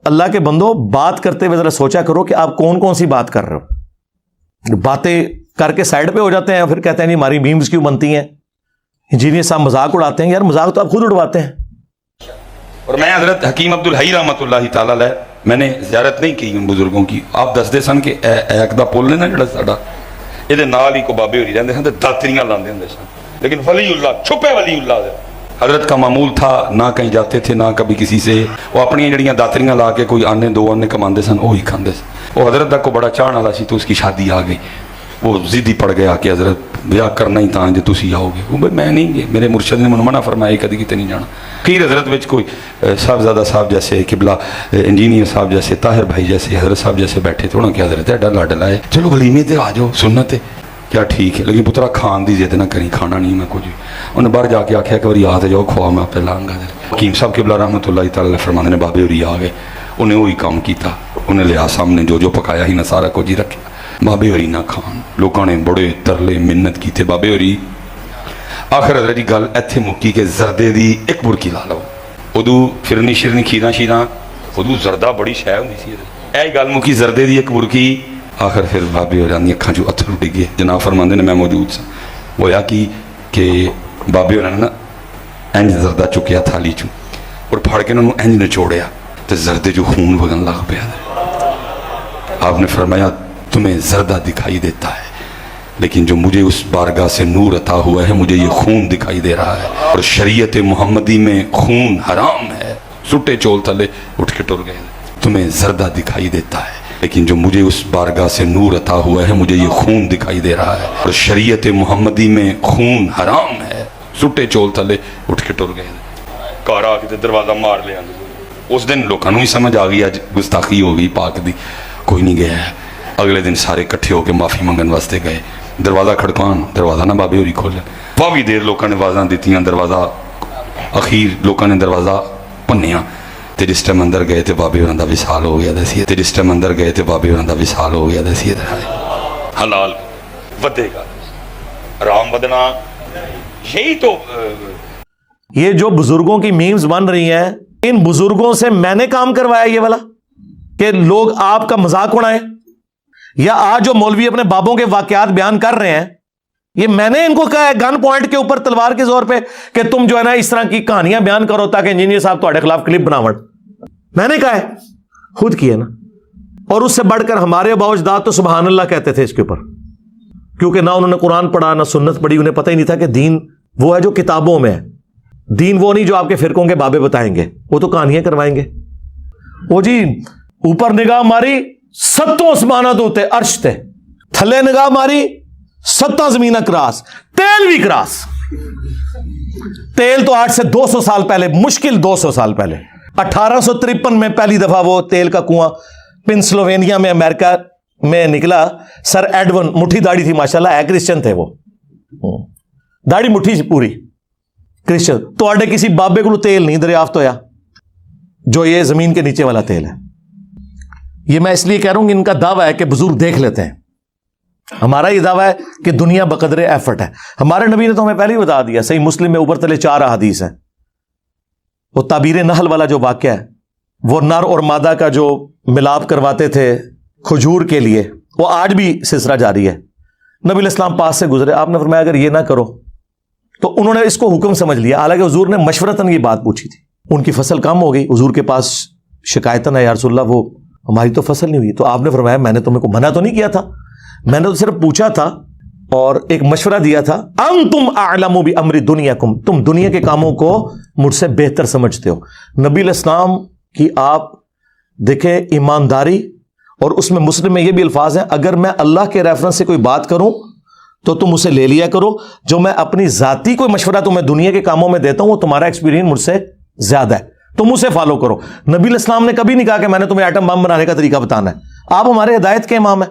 اللہ کے بندو بات کرتے ہوئے ذرا سوچا کرو کہ آپ کون کون سی بات کر رہے ہو. باتیں کر کے سائڈ پہ ہو جاتے ہیں، پھر کہتے ہیں نہیں ہماری میمز کیوں بنتی ہیں، انجینئر صاحب مذاق اڑاتے ہیں. یار مذاق تو آپ خود اڑواتے ہیں. اور میں حضرت حکیم عبدالحی رحمۃ اللہ تعالیٰ علیہ میں نے زیارت نہیں کی ان بزرگوں کی. آپ دستے سن کہ ایک دا پل نے نا جڑا ساڈا یہ نال ہی کو بابے ہوری رہندے سن تے داتریاں لاندے ہوندے سن، لیکن ولی اللہ چھپے ولی اللہ حضرت کا معمول تھا نہ کہیں جاتے تھے نہ کبھی کسی سے، وہ اپنی جڑیاں داتریاں لا کے کوئی آنے دو آنے کماندے سن وہی کھاندے سن. وہ حضرت تک کو بڑا چاہن والا سی تو اس کی شادی آ گئی، وہ ضدی پڑ گیا کہ حضرت بیاہ کرنا ہی تھا جو تسی آؤ گے. وہ میں نہیں گیا، میرے مرشد نے منع فرمایا کدی کتے نہیں جانا. خیر حضرت وچ کوئی صاحبزادہ صاحب جیسے قبلہ انجینئر صاحب جیسے طاہر بھائی جیسے حضرت صاحب جیسے بیٹھے تھوڑا کہ حضرت ایڈا لاڈ لائے چلو ولیمے تے آ جاؤ سنت ہے کیا ٹھیک ہے، لیکن پترا کھان دی ضد نہ کری، کھانا نہیں میں کچھ. انہیں باہر جا کے آخیا کہ وری آ جاؤ کھوا میں آپ لاؤں گا. حکیم صاحب قبلہ رحمۃ اللہ تعالیٰ فرماندے نے بابے ہوری آ گئے، انہیں وہی کام کیتا، انہیں لیا سامنے جو پکایا ہی نہ سارا کچھ ہی رکھا. بابے ہوری نہ کھان، لوگوں نے بڑے ترلے منت کیتے بابے ہوری. آخر حضرت جی گل ایتھے مکی کہ زردے دی ایک برکی لا لو. ادو فرنی شرنی کھیراں شیراں ادو زردہ بڑی شے ہوندی سی، اے گل مکی زردے دی ایک برکی. آخر پھر بابے ہوراں دی اکھاں چوں اتھرو ڈگے. جناب فرماندے نے میں موجود سا. ہویا کی کہ بابے ہوراں نے نا انج زردہ چکیا تھالی چوں اور پھڑ کے انہوں انج نچوڑیا تے زردے جو خون وگن لگ پیا. آپ نے فرمایا تمہیں زردہ دکھائی دیتا ہے لیکن جو مجھے اس بارگاہ سے نور عطا ہوا ہے مجھے یہ خون دکھائی دے رہا ہے، اور شریعت محمدی میں خون حرام ہے. سٹے چول تلے اٹھ کے ٹر گئے. تمہیں زردہ دکھائی دیتا ہے لیکن جو مجھے اس بارگاہ سے نور عطا ہوا ہے مجھے یہ خون دکھائی دے رہا ہے، اور شریعت محمدی میں خون حرام ہے. سٹے چول تلے اٹھ کے ٹر گئے. گھر آ کے دروازہ مار لیا. اس دن لوگوں ہی سمجھ آ گئی اج گستاخی ہو گئی پاک دی. کوئی نہیں گیا ہے. اگلے دن سارے کٹھے ہو کے معافی منگن واسطے گئے. دروازہ کھڑکان، دروازہ نہ بابے ہوری کھولے. واوی دیر لوگوں نے آوازاں دتیاں، دروازہ اخیر لوگوں نے دروازہ پنیا تے جس ٹائم اندر گئے تے بابے ہوراں دا وصال ہو گیا دسی. تے جس ٹائم اندر گئے تے بابے ہوراں دا وصال ہو گیا دسی. حلال ودے گا، حرام ودنا. یہی تو یہ جو بزرگوں کی میمز بن رہی ہیں، ان بزرگوں سے میں نے کام کروایا یہ والا کہ لوگ آپ کا مذاق اڑائیں، یا آج جو مولوی اپنے بابوں کے واقعات بیان کر رہے ہیں یہ میں نے ان کو کہا ہے گن پوائنٹ کے اوپر تلوار کے زور پہ کہ تم جو ہے نا اس طرح کی کہانیاں بیان کرو تاکہ انجینئر صاحب تمہارے خلاف کلپ بناوٹ. میں نے کہا ہے، خود کیا نا. اور اس سے بڑھ کر ہمارے آباء و اجداد تو سبحان اللہ کہتے تھے اس کے اوپر، کیونکہ نہ انہوں نے قرآن پڑھا نہ سنت پڑھی. انہیں پتہ ہی نہیں تھا کہ دین وہ ہے جو کتابوں میں ہے، دین وہ نہیں جو آپ کے فرقوں کے بابے بتائیں گے، وہ تو کہانیاں کروائیں گے. وہ جی اوپر نگاہ ماری ستوں آسمانات ہوتے عرش تے، تھلے نگاہ ماری ستاں زمینہ کراس، تیل بھی کراس. تیل تو آج سے 200 سال پہلے، مشکل 200 سال پہلے 1853 میں پہلی دفعہ وہ تیل کا کنواں پنسلوینیا میں امریکہ میں نکلا. سر ایڈون، مٹھی داڑھی تھی ماشاءاللہ، ہے کرسچن تھے وہ، داڑھی مٹھی سی پوری کرسچن. تو آڈے کسی بابے کو تیل نہیں دریافت ہویا جو یہ زمین کے نیچے والا تیل ہے. یہ میں اس لیے کہہ رہا ہوں کہ ان کا دعویٰ ہے کہ بزرگ دیکھ لیتے ہیں. ہمارا یہ دعویٰ ہے کہ دنیا بقدر ایفرٹ ہے. ہمارے نبی نے تو ہمیں پہلے ہی بتا دیا، صحیح مسلم میں اوپر تلے 4 احادیث ہیں. وہ تعبیر نحل والا جو واقعہ ہے، وہ نر اور مادہ کا جو ملاپ کرواتے تھے کھجور کے لیے، وہ آج بھی سلسلہ جاری ہے. نبی علیہ السلام پاس سے گزرے، آپ نے فرمایا اگر یہ نہ کرو تو انہوں نے اس کو حکم سمجھ لیا، حالانکہ حضور نے مشورتاً یہ بات پوچھی تھی. ان کی فصل کم ہو گئی، حضور کے پاس شکایتاً ہے یا رسول اللہ وہ ہماری تو فصل نہیں ہوئی. تو آپ نے فرمایا میں نے تمہیں کو منع تو نہیں کیا تھا، میں نے تو صرف پوچھا تھا اور ایک مشورہ دیا تھا. انتم اعلم بامر دنیاکم، تم دنیا کے کاموں کو مجھ سے بہتر سمجھتے ہو. نبی علیہ السلام کی آپ دیکھیں ایمانداری، اور اس میں مسلم میں یہ بھی الفاظ ہیں اگر میں اللہ کے ریفرنس سے کوئی بات کروں تو تم اسے لے لیا کرو، جو میں اپنی ذاتی کوئی مشورہ تمہیں دنیا کے کاموں میں دیتا ہوں وہ تمہارا ایکسپیرینس مجھ سے زیادہ ہے، تم اسے فالو کرو. نبی علیہ السلام نے کبھی نہیں کہا کہ میں نے تمہیں ایٹم بم بنانے کا طریقہ بتانا ہے. آپ ہمارے ہدایت کے امام ہیں،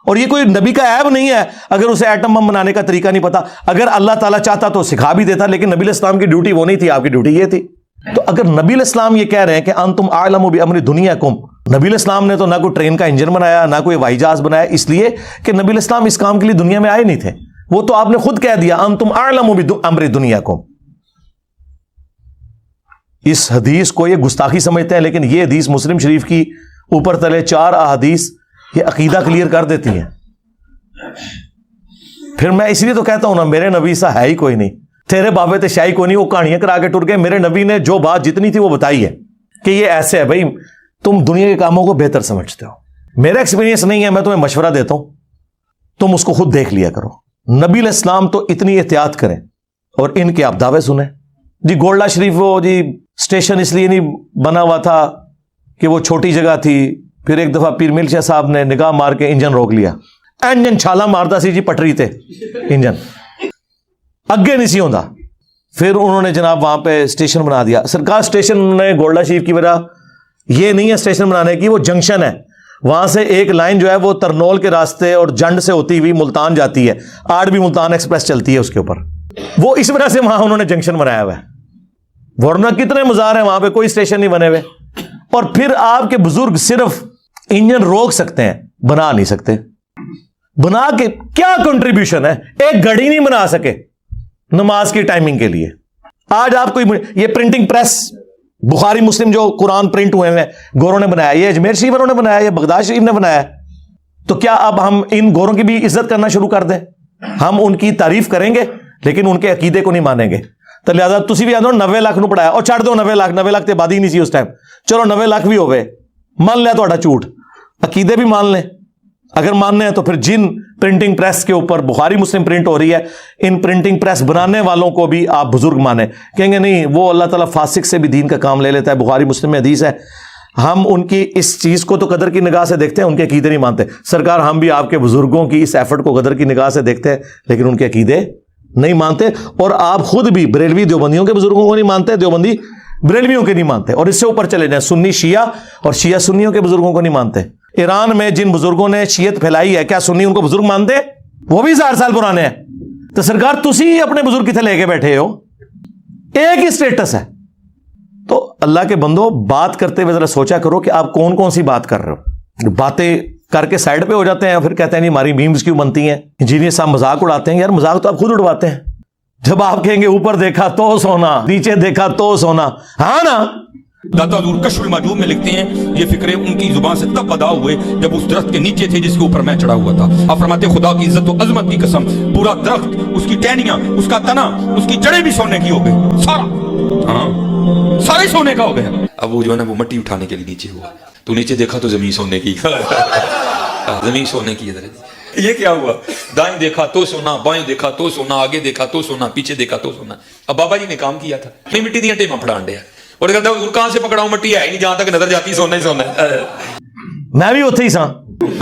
اور یہ کوئی نبی کا عیب نہیں ہے اگر اسے ایٹم بم بنانے کا طریقہ نہیں پتا. اگر اللہ تعالیٰ چاہتا تو سکھا بھی دیتا، لیکن نبی علیہ السلام کی ڈیوٹی وہ نہیں تھی، آپ کی ڈیوٹی یہ تھی. تو اگر نبی علیہ السلام یہ کہہ رہے ہیں کہ انتم اعلم بامر دنیاکم، نبی علیہ السلام نے تو نہ کوئی ٹرین کا انجن بنایا نہ کوئی ہوائی جہاز بنایا، اس لیے کہ نبی علیہ السلام اس کام کے لیے دنیا میں آئے نہیں تھے. وہ تو آپ نے خود کہہ دیا انتم اعلم بامر دنیاکم. اس حدیث کو یہ گستاخی سمجھتے ہیں، لیکن یہ حدیث مسلم شریف کی اوپر تلے 4 احادیث یہ عقیدہ کلیئر کر دیتی ہیں۔ پھر میں اس لیے تو کہتا ہوں نا، میرے نبی سا ہے ہی کوئی نہیں، تیرے بابے تے شاہی کوئی نہیں، وہ کہانیاں کرا کے ٹر گئے۔ میرے نبی نے جو بات جتنی تھی وہ بتائی ہے کہ یہ ایسے ہے۔ بھائی تم دنیا کے کاموں کو بہتر سمجھتے ہو، میرا ایکسپیرینس نہیں ہے، میں تمہیں مشورہ دیتا ہوں، تم اس کو خود دیکھ لیا کرو۔ نبی علیہ السلام تو اتنی احتیاط کریں اور ان کے آپ دعوے سنیں۔ جی گولڈا شریف وہ جی اسٹیشن اس لیے نہیں بنا ہوا تھا کہ وہ چھوٹی جگہ تھی، پھر ایک دفعہ پیر میل شاہ صاحب نے نگاہ مار کے انجن روک لیا، انجن چھالا مارتا سی جی پٹری تے، انجن اگے نہیں سی ہوندا، پھر انہوں نے جناب وہاں پہ اسٹیشن بنا دیا۔ سرکار اسٹیشن نے گولڈا شریف کی وجہ یہ نہیں ہے اسٹیشن بنانے کی، وہ جنکشن ہے، وہاں سے ایک لائن جو ہے وہ ترنول کے راستے اور جنڈ سے ہوتی ہوئی ملتان جاتی ہے، آج بھی ملتان ایکسپریس چلتی ہے اس کے اوپر، وہ اس وجہ سے وہاں انہوں نے جنکشن بنایا ہوا ہے، ورنہ کتنے مزار ہیں وہاں پہ کوئی اسٹیشن نہیں بنے ہوئے۔ اور پھر آپ کے بزرگ صرف انجن روک سکتے ہیں، بنا نہیں سکتے۔ بنا کے کیا کنٹریبیوشن ہے؟ ایک گھڑی نہیں بنا سکے نماز کی ٹائمنگ کے لیے۔ آج آپ کو یہ پرنٹنگ پریس بخاری مسلم جو قرآن پرنٹ ہوئے ہیں گوروں نے بنایا، یہ اجمیر شریف والوں نے بنایا، یہ بغداد شریف نے بنایا، تو کیا اب ہم ان گوروں کی بھی عزت کرنا شروع کر دیں؟ ہم ان کی تعریف کریں گے لیکن ان کے عقیدے کو نہیں مانیں گے۔ تو لہٰذا تسی بھی آدھو 90 لاکھ نو پڑھایا، اور چھڑ دو 90 لاکھ تے آبادی نہیں سی اس ٹائم، چلو 90 لاکھ بھی ہوئے، مان لیا تہاڈا جھوٹ، عقیدے بھی مان لیں۔ اگر ماننے ہیں تو پھر جن پرنٹنگ پریس کے اوپر بخاری مسلم پرنٹ ہو رہی ہے، ان پرنٹنگ پریس بنانے والوں کو بھی آپ بزرگ مانیں۔ کہیں گے نہیں وہ اللہ تعالیٰ فاسق سے بھی دین کا کام لے لیتا ہے، بخاری مسلم میں حدیث ہے۔ ہم ان کی اس چیز کو تو قدر کی نگاہ سے دیکھتے ہیں، ان کے عقیدے نہیں مانتے۔ سرکار ہم بھی آپ کے بزرگوں کی اس ایفرٹ کو قدر کی نگاہ سے دیکھتے ہیں، لیکن ان کے عقیدے نہیں مانتے۔ اور آپ خود بھی بریلوی دیوبندیوں کے بزرگوں کو نہیں مانتے، دیوبندی بریلویوں کے نہیں مانتے، اور اس سے اوپر چلے جائیں سنی شیعہ اور شیعہ سنیوں کے بزرگوں کو نہیں مانتے۔ ایران میں جن بزرگوں نے شیعت پھیلائی ہے، کیا سنی ان کو بزرگ مانتے؟ وہ بھی 1000 سال پرانے ہیں۔ تو سرکار تسی اپنے بزرگ کتنے لے کے بیٹھے ہو؟ ایک ہی سٹیٹس ہے۔ تو اللہ کے بندو، بات کرتے ہوئے ذرا سوچا کرو کہ آپ کون کون سی بات کر رہے ہو۔ باتیں کر کے سائڈ پہ ہو جاتے ہیں، پھر کہتے ہیں نہیں ہماری میمز کیوں بنتی ہیں، انجینئر صاحب مذاق اڑاتے ہیں۔ یار مذاق تو آپ خود اڑواتے ہیں۔ جب آپ کہیں گے اوپر دیکھا تو سونا، نیچے دیکھا تو سونا، ہاں نا۔ داتا حضور کشف المعجوب میں لکھتے ہیں یہ فکرے ان کی زبان سے تب ادا ہوئے جب اس درخت کے نیچے تھے جس کے اوپر میں چڑھا ہوا تھا۔ آپ فرماتے خدا کی عزت و عظمت کی قسم، پورا درخت، اس کی ٹہنیاں، اس کا تنا، اس کی جڑیں بھی سونے کی ہو گئی، سارا، ہاں سارے سونے کا ہو گیا۔ اب وہ جو ہے نا وہ مٹی اٹھانے کے لیے نیچے ہوا، تو نیچے دیکھا تو زمین سونے کی، زمین سونے کی۔ یہ کیا ہوا؟ دائیں دیکھا تو سونا، بائیں دیکھا تو سونا، آگے دیکھا تو سونا، پیچھے دیکھا تو سونا۔ اب بابا جی نے کام کیا تھا، نہیں مٹی دیا ٹیما پڑھان دیا، اور کہتا ہے کہاں سے پکڑاؤں، مٹی ہے ہی نہیں، جہاں تک نظر جاتی سونا ہی سونا ہے۔ میں بھی ہوتے ہی سا،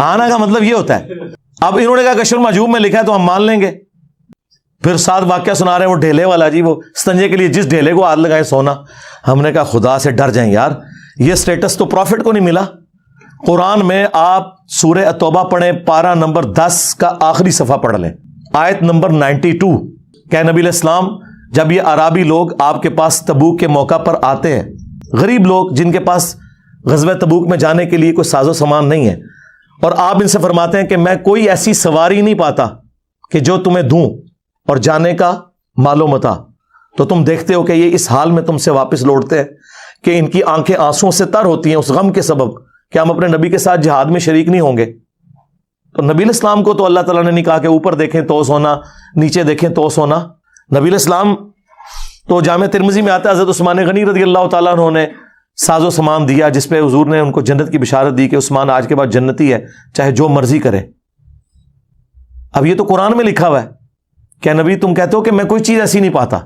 آنا کا مطلب یہ ہوتا ہے۔ اب انہوں نے کہا کشف المعجوب میں لکھا ہے تو ہم مان لیں گے۔ پھر ساتھ واقعہ سنا رہے ہیں وہ ڈھیلے والا، جی وہ استنجے کے لیے جس ڈھیلے کو ہاتھ لگائے سونا۔ ہم نے کہا خدا سے ڈر جائیں یار، یہ سٹیٹس تو پروفٹ کو نہیں ملا۔ قرآن میں آپ سورہ التوبہ پڑھیں، پارہ نمبر 10 کا آخری صفحہ پڑھ لیں، آیت نمبر 92۔ کہ نبی علیہ السلام جب یہ عرابی لوگ آپ کے پاس تبوک کے موقع پر آتے ہیں، غریب لوگ جن کے پاس غزوہ تبوک میں جانے کے لیے کوئی ساز و سامان نہیں ہے، اور آپ ان سے فرماتے ہیں کہ میں کوئی ایسی سواری نہیں پاتا کہ جو تمہیں دوں اور جانے کا مال و متاع، تو تم دیکھتے ہو کہ یہ اس حال میں تم سے واپس لوٹتے ہیں کہ ان کی آنکھیں آنسوں سے تر ہوتی ہیں اس غم کے سبب کہ ہم اپنے نبی کے ساتھ جہاد میں شریک نہیں ہوں گے۔ تو نبی علیہ السلام کو تو اللہ تعالیٰ نے نہیں کہا کہ اوپر دیکھیں تو سونا، نیچے دیکھیں تو سونا۔ نبی علیہ السلام تو جامع ترمذی میں آتا ہے حضرت عثمان غنی رضی اللہ تعالیٰ عنہ نے ساز و سامان دیا، جس پہ حضور نے ان کو جنت کی بشارت دی کہ عثمان آج کے بعد جنتی ہے، چاہے جو مرضی کرے۔ اب یہ تو قرآن میں لکھا ہوا ہے کہ نبی تم کہتے ہو کہ میں کوئی چیز ایسی نہیں پاتا،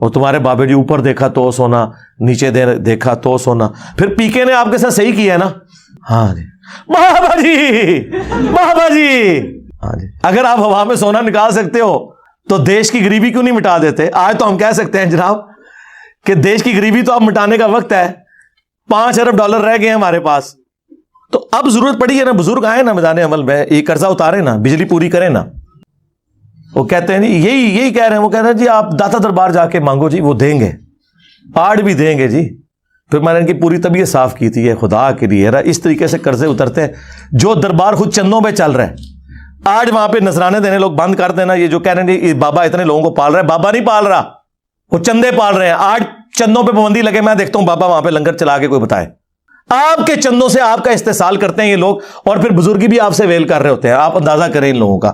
اور تمہارے بابے جی اوپر دیکھا تو سونا، نیچے دیکھا تو سونا۔ پھر پی کے نے آپ کے ساتھ صحیح کیا ہے نا؟ ہاں جی بابا جی، بابا جی، ہاں جی۔ اگر آپ ہوا میں سونا نکال سکتے ہو تو دیش کی غریبی کیوں نہیں مٹا دیتے؟ آج تو ہم کہہ سکتے ہیں جناب کہ دیش کی غریبی تو اب مٹانے کا وقت ہے، 5 ارب ڈالر رہ گئے ہیں ہمارے پاس، تو اب ضرورت پڑی ہے نا، بزرگ آئے نا میدان عمل میں، یہ قرضہ اتارے نا، بجلی پوری کریں نا۔ وہ کہتے ہیں یہی کہہ رہے ہیں، وہ کہتے ہیں جی آپ داتا دربار جا کے مانگو جی، وہ دیں گے، آڑ بھی دیں گے جی۔ پھر میں نے ان کی پوری طبیعت صاف کی تھی، خدا کے لیے اس طریقے سے قرضے اترتے ہیں۔ جو دربار خود چندوں پہ چل رہا ہے، آج وہاں پہ نذرانے دینے لوگ بند کر دینا، یہ جو کہہ رہے ہیں بابا اتنے لوگوں کو پال رہا ہے، بابا نہیں پال رہا، وہ چندے پال رہے ہیں۔ آج چندوں پہ پابندی لگے, میں دیکھتا ہوں بابا وہاں پہ لنگر چلا کے کوئی بتائے. آپ کے چندوں سے آپ کا استحصال کرتے ہیں یہ لوگ, اور پھر بزرگی بھی آپ سے ویل کر رہے ہوتے ہیں. آپ اندازہ کریں ان لوگوں کا,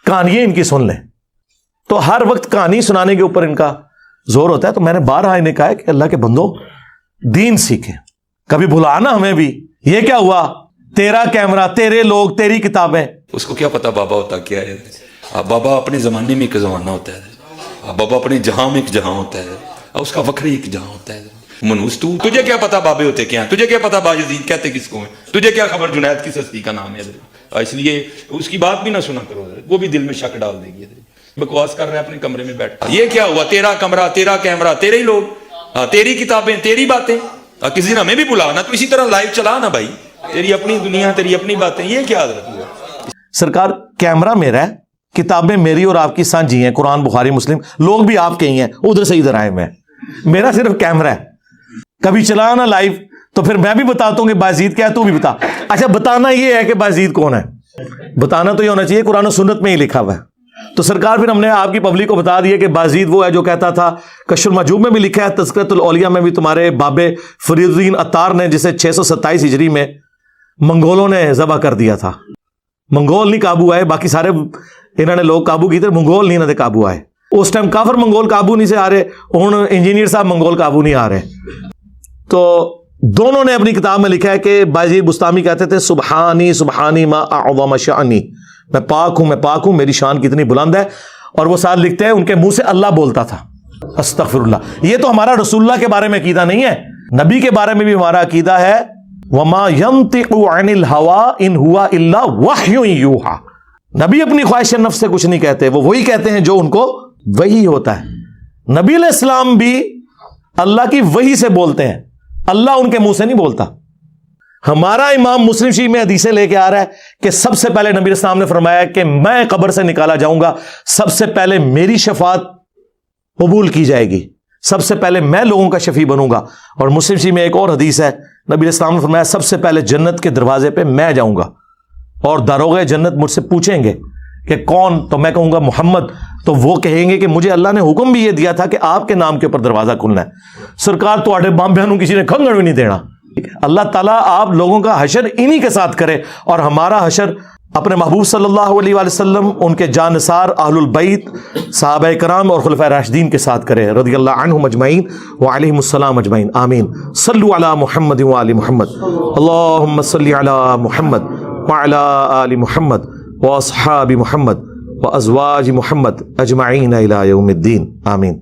کہانیاں ان کی سن لیں تو ہر وقت کہانی سنانے کے اوپر ان کا زور ہوتا ہے. تو میں نے بارہا انہیں کہا ہے کہ اللہ کے بندو دین سیکھیں, کبھی بھلانا ہمیں بھی. یہ کیا ہوا, تیرا کیمرہ, تیرے لوگ, تیری کتابیں. اس کو کیا پتا بابا ہوتا کیا ہے. بابا اپنے زمانے میں ایک زمانہ ہوتا ہے, بابا اپنے جہاں میں ایک جہاں ہوتا ہے, اس کا وکری ایک جہاں ہوتا ہے. منوس تجھے کیا پتا بابے ہوتے کیا ہیں, تجھے کیا پتا باجزید کہتے کس کو ہیں, تجھے کیا خبر جنید کس ہستی کا نام ہے. اس لیے اس کی بات بھی نہ سنا کرو, وہ بھی دل میں شک ڈال دے گی. بکواس کر رہے ہیں اپنے کمرے میں بیٹھ. یہ کیا ہوا, تیرا کمرہ, تیرا کیمرہ, تیرے ہی لوگ, تیری کتابیں, تیری باتیں. کسی دن ہمیں بھی بلانا, تو اسی طرح لائیو چلا نا بھائی, تیری اپنی دنیا, تیری اپنی باتیں. یہ کیا حضرت ہوا. سرکار کیمرہ میرا ہے, کتابیں میری اور آپ کی سانجھی ہیں, قرآن بخاری مسلم, لوگ بھی آپ کے ہی ہیں, ادھر سے ادھر آئے میں, میرا صرف کیمرہ ہے. کبھی چلانا لائیو تو پھر میں بھی بتاتا ہوں کہ بازید کیا ہے, تو بھی بتا. اچھا بتانا یہ ہے کہ بازید کون ہے, بتانا تو یہ ہونا چاہیے قرآن و سنت میں ہی لکھا ہوا ہے. تو سرکار پھر ہم نے آپ کی پبلک کو بتا دیا کہ بازید وہ ہے جو کہتا تھا, کشف المحجوب میں بھی لکھا ہے, تذکرۃ الاولیاء میں بھی تمہارے بابے فرید الدین عطار نے, جسے 627 ہجری میں منگولوں نے ذبح کر دیا تھا. منگول نہیں قابو آئے, باقی سارے انہوں نے لوگ قابو کیتے, منگول نہیں انہوں نے قابو آئے. اس ٹائم کافر منگول قابو نہیں سے آ رہے, ہوں انجینئر صاحب منگول قابو نہیں آ رہے. تو دونوں نے اپنی کتاب میں لکھا ہے کہ بازید بستامی کہتے تھے سبحانی سبحانی ما اعظم شانی, میں پاک ہوں, میں پاک ہوں, میری شان کتنی بلند ہے. اور وہ ساتھ لکھتے ہیں ان کے منہ سے اللہ بولتا تھا, استغفر اللہ. یہ تو ہمارا رسول اللہ کے بارے میں عقیدہ نہیں ہے, نبی کے بارے میں بھی ہمارا عقیدہ ہے وما ينطق عن الهوى ان هو الا وحی یوحى. نبی اپنی خواہش نفس سے کچھ نہیں کہتے, وہ وہی کہتے ہیں جو ان کو وحی ہوتا ہے. نبی علیہ السلام بھی اللہ کی وحی سے بولتے ہیں, اللہ ان کے منہ سے نہیں بولتا. ہمارا امام مسلم شریف میں حدیثیں لے کے آ رہا ہے کہ سب سے پہلے نبی علیہ السلام نے فرمایا کہ میں قبر سے نکالا جاؤں گا, سب سے پہلے میری شفاعت قبول کی جائے گی, سب سے پہلے میں لوگوں کا شفیع بنوں گا. اور مسلم شریف میں ایک اور حدیث ہے, نبی علیہ السلام نے فرمایا سب سے پہلے جنت کے دروازے پہ میں جاؤں گا, اور داروغے جنت مجھ سے پوچھیں گے کہ کون, تو میں کہوں گا محمد. تو وہ کہیں گے کہ مجھے اللہ نے حکم بھی یہ دیا تھا کہ آپ کے نام کے اوپر دروازہ کھلنا ہے. سرکار تو آڈے بام بہنوں کسی نے کھنگڑ بھی نہیں دینا. اللہ تعالیٰ آپ لوگوں کا حشر انہی کے ساتھ کرے, اور ہمارا حشر اپنے محبوب صلی اللہ علیہ وآلہ وسلم, ان کے جانثار اہل البیت صحابہ کرام اور خلفائے راشدین کے ساتھ کرے رضی اللہ عنہم اجمعین وعلیہم السلام اجمعین, آمین. صلوا علی محمد وآل محمد, اللہم صلی علی محمد وعلی آل محمد واصحاب محمد وازواج محمد اجمعین الی یوم الدین, آمین.